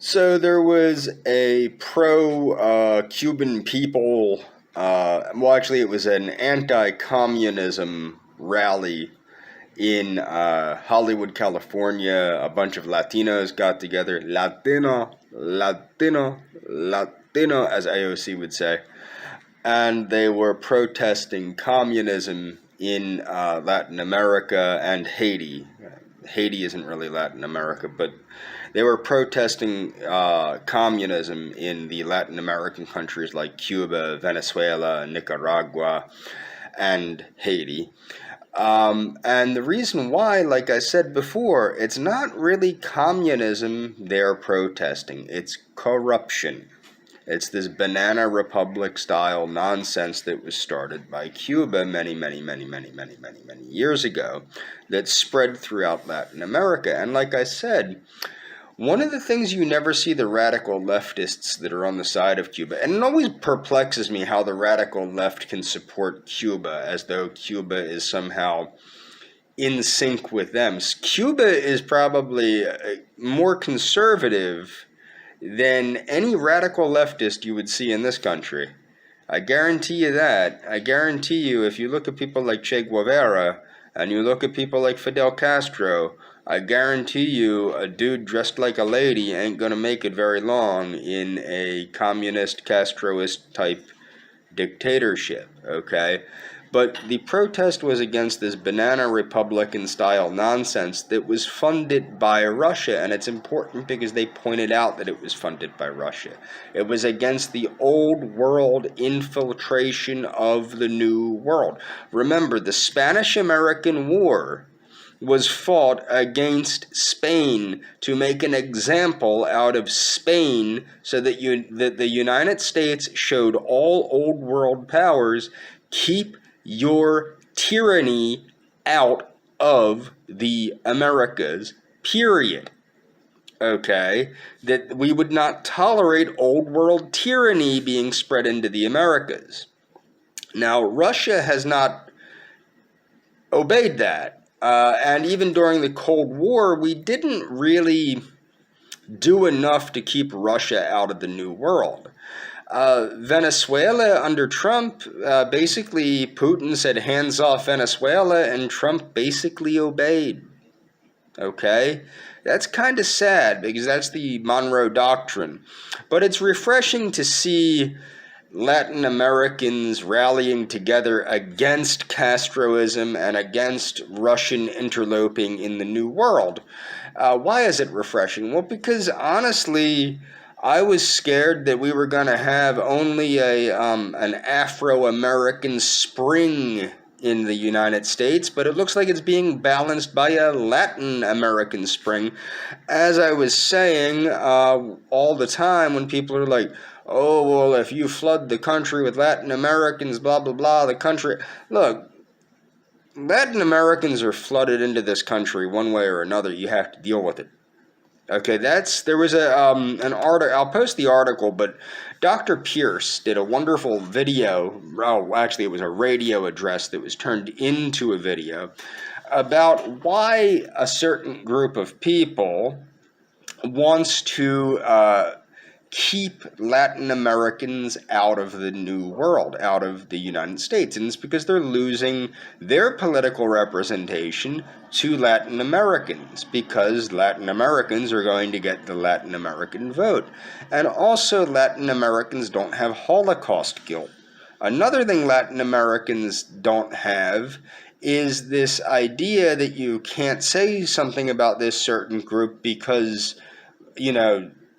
So there was a pro-Cuban people. Well, actually, it was an anti-communism rally in Hollywood, California. A bunch of Latinos got together, Latino, as AOC would say, and they were protesting communism in Latin America and Haiti. Haiti isn't really Latin America, but they were protesting communism in the Latin American countries like Cuba, Venezuela, Nicaragua, and Haiti. And the reason why, like I said before, it's not really communism they're protesting, it's corruption. It's this banana republic style nonsense that was started by Cuba many years ago that spread throughout Latin America. And like I said, one of the things you never see the radical leftists that are on the side of Cuba, and it always perplexes me how the radical left can support Cuba as though Cuba is somehow in sync with them. Cuba is probably more conservative than any radical leftist you would see in this country. I guarantee you that. I guarantee you, if you look at people like Che Guevara and you look at people like Fidel Castro, I guarantee you a dude dressed like a lady ain't going to make it very long in a communist, Castroist type dictatorship, okay? But the protest was against this banana Republican style nonsense that was funded by Russia, and it's important because they pointed out that it was funded by Russia. It was against the old world infiltration of the new world. Remember, the Spanish-American War was fought against Spain to make an example out of Spain so that the United States showed all old world powers, keep your tyranny out of the Americas, period. Okay? That we would not tolerate old world tyranny being spread into the Americas. Now, Russia has not obeyed that. And even during the Cold War, we didn't really do enough to keep Russia out of the New World. Venezuela under Trump, basically Putin said hands off Venezuela, and Trump basically obeyed. Okay? That's kind of sad because that's the Monroe Doctrine. But it's refreshing to see Latin Americans rallying together against Castroism and against Russian interloping in the New World. Why is it refreshing? Well, because honestly, I was scared that we were going to have only an Afro-American spring in the United States, but it looks like it's being balanced by a Latin American spring. As I was saying all the time when people are like, oh, well, if you flood the country with Latin Americans, blah, blah, blah, the country... Look, Latin Americans are flooded into this country one way or another. You have to deal with it. Okay, there was an article, I'll post the article, but Dr. Pierce did a wonderful video, actually it was a radio address that was turned into a video, about why a certain group of people wants to keep Latin Americans out of the New World, out of the United States. And it's because they're losing their political representation to Latin Americans, because Latin Americans are going to get the Latin American vote. And also Latin Americans don't have Holocaust guilt. Another thing Latin Americans don't have is this idea that you can't say something about this certain group because,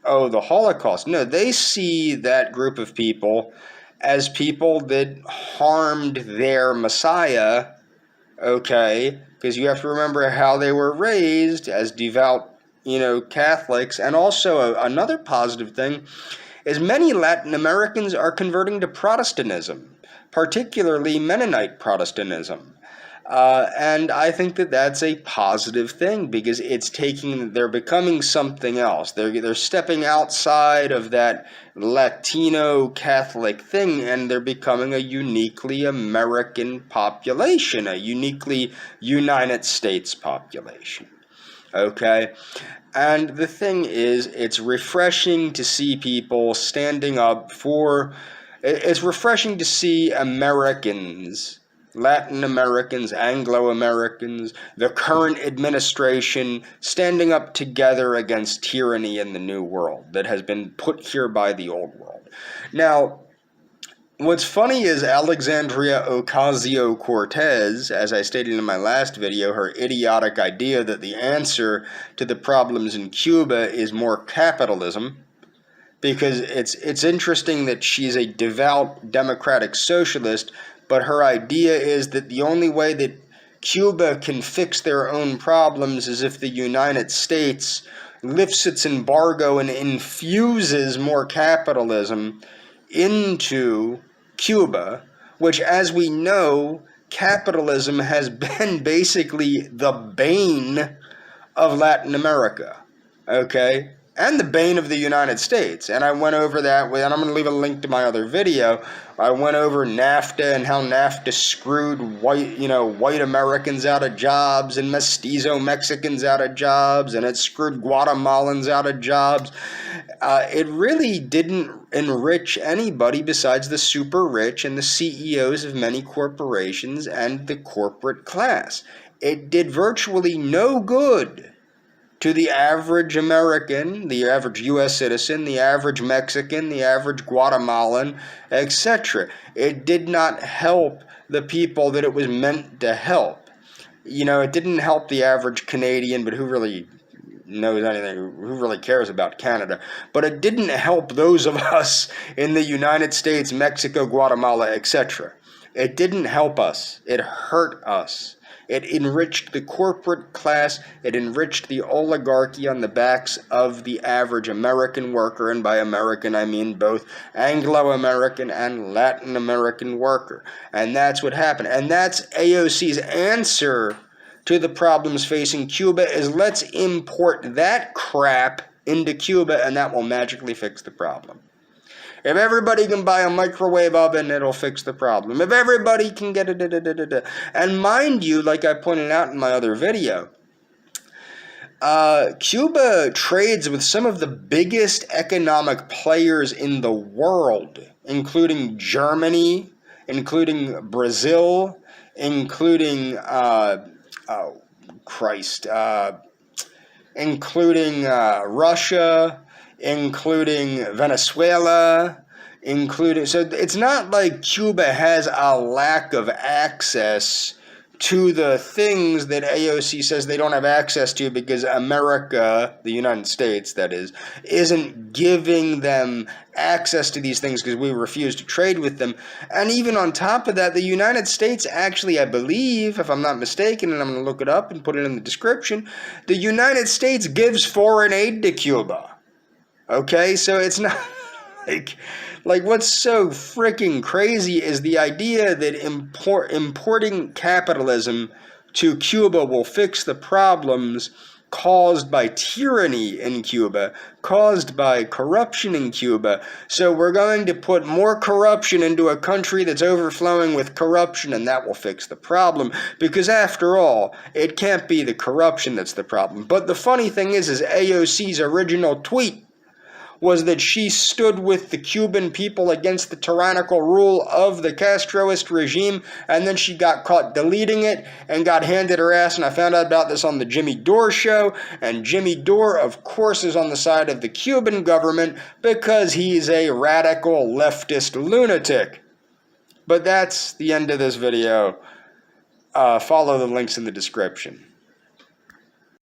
oh, the Holocaust. No, they see that group of people as people that harmed their Messiah, okay? Because you have to remember how they were raised as devout, Catholics. And also another positive thing is many Latin Americans are converting to Protestantism, particularly Mennonite Protestantism. And I think that that's a positive thing because they're becoming something else. They're stepping outside of that Latino Catholic thing, and they're becoming a uniquely American population, a uniquely United States population. Okay? And the thing is, it's refreshing to see people standing up for, it's refreshing to see Americans, Latin Americans, Anglo Americans, the current administration standing up together against tyranny in the New World that has been put here by the Old World. Now, what's funny is Alexandria Ocasio-Cortez, as I stated in my last video, her idiotic idea that the answer to the problems in Cuba is more capitalism, because it's interesting that she's a devout democratic socialist, but her idea is that the only way that Cuba can fix their own problems is if the United States lifts its embargo and infuses more capitalism into Cuba, which, as we know, capitalism has been basically the bane of Latin America, okay? And the bane of the United States. And I went over that, and I'm going to leave a link to my other video. I went over NAFTA and how NAFTA screwed white Americans out of jobs and mestizo Mexicans out of jobs, and it screwed Guatemalans out of jobs. It really didn't enrich anybody besides the super rich and the CEOs of many corporations and the corporate class. It did virtually no good to the average American, the average U.S. citizen, the average Mexican, the average Guatemalan, etc. It did not help the people that it was meant to help. It didn't help the average Canadian, but who really knows anything, who really cares about Canada? But it didn't help those of us in the United States, Mexico, Guatemala, etc. It didn't help us. It hurt us. It enriched the corporate class. It enriched the oligarchy on the backs of the average American worker. And by American, I mean both Anglo-American and Latin American worker. And that's what happened. And that's AOC's answer to the problems facing Cuba, is let's import that crap into Cuba, and that will magically fix the problem. If everybody can buy a microwave oven, it'll fix the problem. If everybody can get it, and mind you, like I pointed out in my other video, Cuba trades with some of the biggest economic players in the world, including Germany, including Brazil, including including Russia, including Venezuela, so it's not like Cuba has a lack of access to the things that AOC says they don't have access to because America, the United States that is, isn't giving them access to these things because we refuse to trade with them. And even on top of that, the United States actually, I believe, if I'm not mistaken, and I'm going to look it up and put it in the description, the United States gives foreign aid to Cuba. Okay, so it's not like what's so freaking crazy is the idea that importing capitalism to Cuba will fix the problems caused by tyranny in Cuba, caused by corruption in Cuba. So we're going to put more corruption into a country that's overflowing with corruption, and that will fix the problem. Because after all, it can't be the corruption that's the problem. But the funny thing is AOC's original tweet was that she stood with the Cuban people against the tyrannical rule of the Castroist regime, and then she got caught deleting it and got handed her ass, and I found out about this on the Jimmy Dore show, and Jimmy Dore, of course, is on the side of the Cuban government because he's a radical leftist lunatic. But that's the end of this video. Follow the links in the description.